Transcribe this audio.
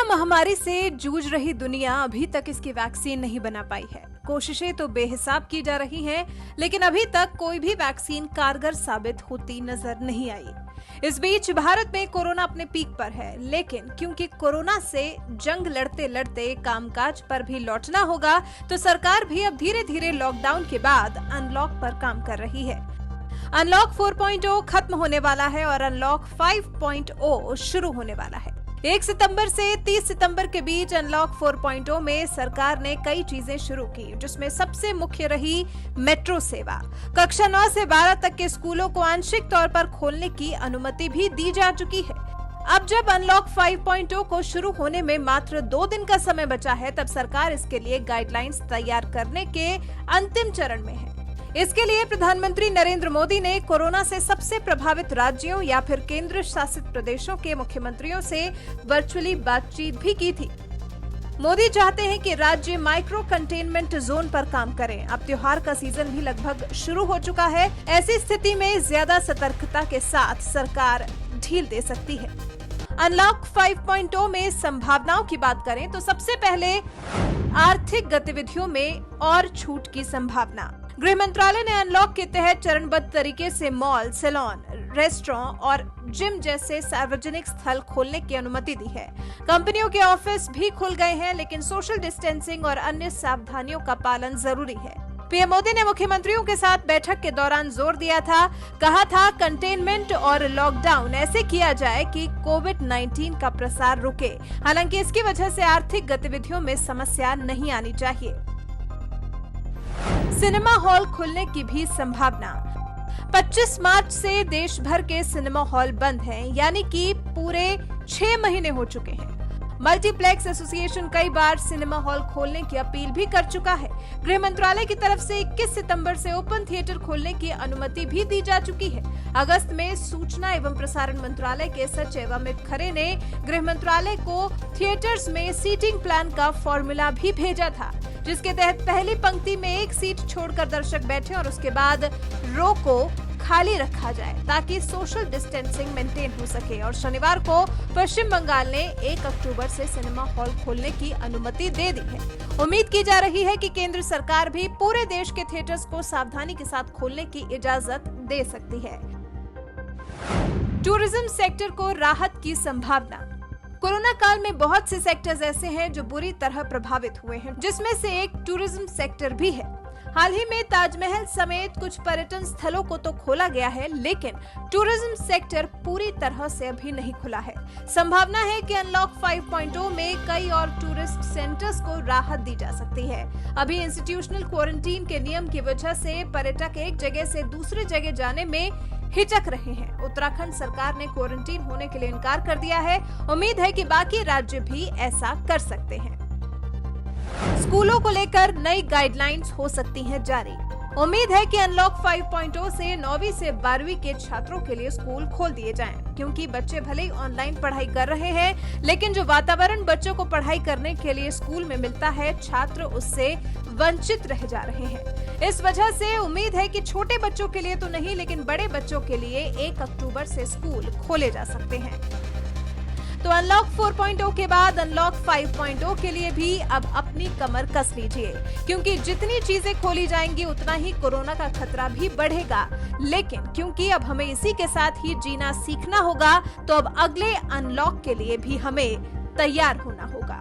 महामारी से जूझ रही दुनिया अभी तक इसकी वैक्सीन नहीं बना पाई है। कोशिशें तो बेहिसाब की जा रही हैं, लेकिन अभी तक कोई भी वैक्सीन कारगर साबित होती नजर नहीं आई। इस बीच भारत में कोरोना अपने पीक पर है, लेकिन क्योंकि कोरोना से जंग लड़ते लड़ते कामकाज पर भी लौटना होगा, तो सरकार भी अब धीरे धीरे लॉकडाउन के बाद अनलॉक पर काम कर रही है। अनलॉक 4.0 खत्म होने वाला है और अनलॉक 5.0 शुरू होने वाला है। 1 सितंबर से 30 सितंबर के बीच अनलॉक 4.0 में सरकार ने कई चीजें शुरू की, जिसमें सबसे मुख्य रही मेट्रो सेवा। कक्षा 9 से 12 तक के स्कूलों को आंशिक तौर पर खोलने की अनुमति भी दी जा चुकी है। अब जब अनलॉक 5.0 को शुरू होने में मात्र 2 दिन का समय बचा है, तब सरकार इसके लिए गाइडलाइंस तैयार करने के अंतिम चरण में है। इसके लिए प्रधानमंत्री नरेंद्र मोदी ने कोरोना से सबसे प्रभावित राज्यों या फिर केंद्र शासित प्रदेशों के मुख्यमंत्रियों से वर्चुअली बातचीत भी की थी। मोदी चाहते हैं कि राज्य माइक्रो कंटेनमेंट जोन पर काम करें। अब त्योहार का सीजन भी लगभग शुरू हो चुका है। ऐसी स्थिति में ज्यादा सतर्कता के साथ सरकार ढील दे सकती है। अनलॉक 5.0 में संभावनाओं की बात करें तो सबसे पहले आर्थिक गतिविधियों में और छूट की संभावना। गृह मंत्रालय ने अनलॉक के तहत चरणबद्ध तरीके से मॉल, सैलून, रेस्टोरेंट और जिम जैसे सार्वजनिक स्थल खोलने की अनुमति दी है। कंपनियों के ऑफिस भी खुल गए हैं, लेकिन सोशल डिस्टेंसिंग और अन्य सावधानियों का पालन जरूरी है। पीएम मोदी ने मुख्यमंत्रियों के साथ बैठक के दौरान जोर दिया था, कहा था कंटेनमेंट और लॉकडाउन ऐसे किया जाए कि कोविड-19 का प्रसार रुके। हालांकि इसकी वजह से आर्थिक गतिविधियों में समस्या नहीं आनी चाहिए। सिनेमा हॉल खुलने की भी संभावना। 25 मार्च से देश भर के सिनेमा हॉल बंद हैं, यानी कि पूरे 6 महीने हो चुके हैं। मल्टीप्लेक्स एसोसिएशन कई बार सिनेमा हॉल खोलने की अपील भी कर चुका है। गृह मंत्रालय की तरफ से 21 सितंबर से ओपन थिएटर खोलने की अनुमति भी दी जा चुकी है। अगस्त में सूचना एवं प्रसारण मंत्रालय के सचिव अमित खरे ने गृह मंत्रालय को थिएटर्स में सीटिंग प्लान का फॉर्मूला भी भेजा था, जिसके तहत पहली पंक्ति में 1 सीट छोड़कर दर्शक बैठे और उसके बाद रो को खाली रखा जाए, ताकि सोशल डिस्टेंसिंग मेंटेन हो सके। और शनिवार को पश्चिम बंगाल ने 1 अक्टूबर से सिनेमा हॉल खोलने की अनुमति दे दी है। उम्मीद की जा रही है कि केंद्र सरकार भी पूरे देश के थिएटर्स को सावधानी के साथ खोलने की इजाजत दे सकती है। टूरिज्म सेक्टर को राहत की संभावना। कोरोना काल में बहुत से सेक्टर्स ऐसे हैं जो बुरी तरह प्रभावित हुए हैं, जिसमें से एक टूरिज्म सेक्टर भी है। हाल ही में ताजमहल समेत कुछ पर्यटन स्थलों को तो खोला गया है, लेकिन टूरिज्म सेक्टर पूरी तरह से अभी नहीं खुला है। संभावना है कि अनलॉक 5.0 में कई और टूरिस्ट सेंटर्स को राहत दी जा सकती है। अभी इंस्टीट्यूशनल क्वारंटीन के नियम की वजह से पर्यटक एक जगह से दूसरी जगह जाने में हिचक रहे हैं। उत्तराखंड सरकार ने क्वारंटीन होने के लिए इनकार कर दिया है। उम्मीद है कि बाकी राज्य भी ऐसा कर सकते हैं। स्कूलों को लेकर नई गाइडलाइंस हो सकती हैं जारी। उम्मीद है कि अनलॉक 5.0 से 9वीं से 12वीं के छात्रों के लिए स्कूल खोल दिए जाएं, क्योंकि बच्चे भले ही ऑनलाइन पढ़ाई कर रहे हैं, लेकिन जो वातावरण बच्चों को पढ़ाई करने के लिए स्कूल में मिलता है, छात्र उससे वंचित रह जा रहे हैं। इस वजह से उम्मीद है कि छोटे बच्चों के लिए तो नहीं, लेकिन बड़े बच्चों के लिए 1 अक्टूबर से स्कूल खोले जा सकते हैं। तो अनलॉक 4.0 के बाद अनलॉक 5.0 के लिए भी अब अपनी कमर कस लीजिए, क्योंकि जितनी चीजें खोली जाएंगी उतना ही कोरोना का खतरा भी बढ़ेगा। लेकिन क्योंकि अब हमें इसी के साथ ही जीना सीखना होगा, तो अब अगले अनलॉक के लिए भी हमें तैयार होना होगा।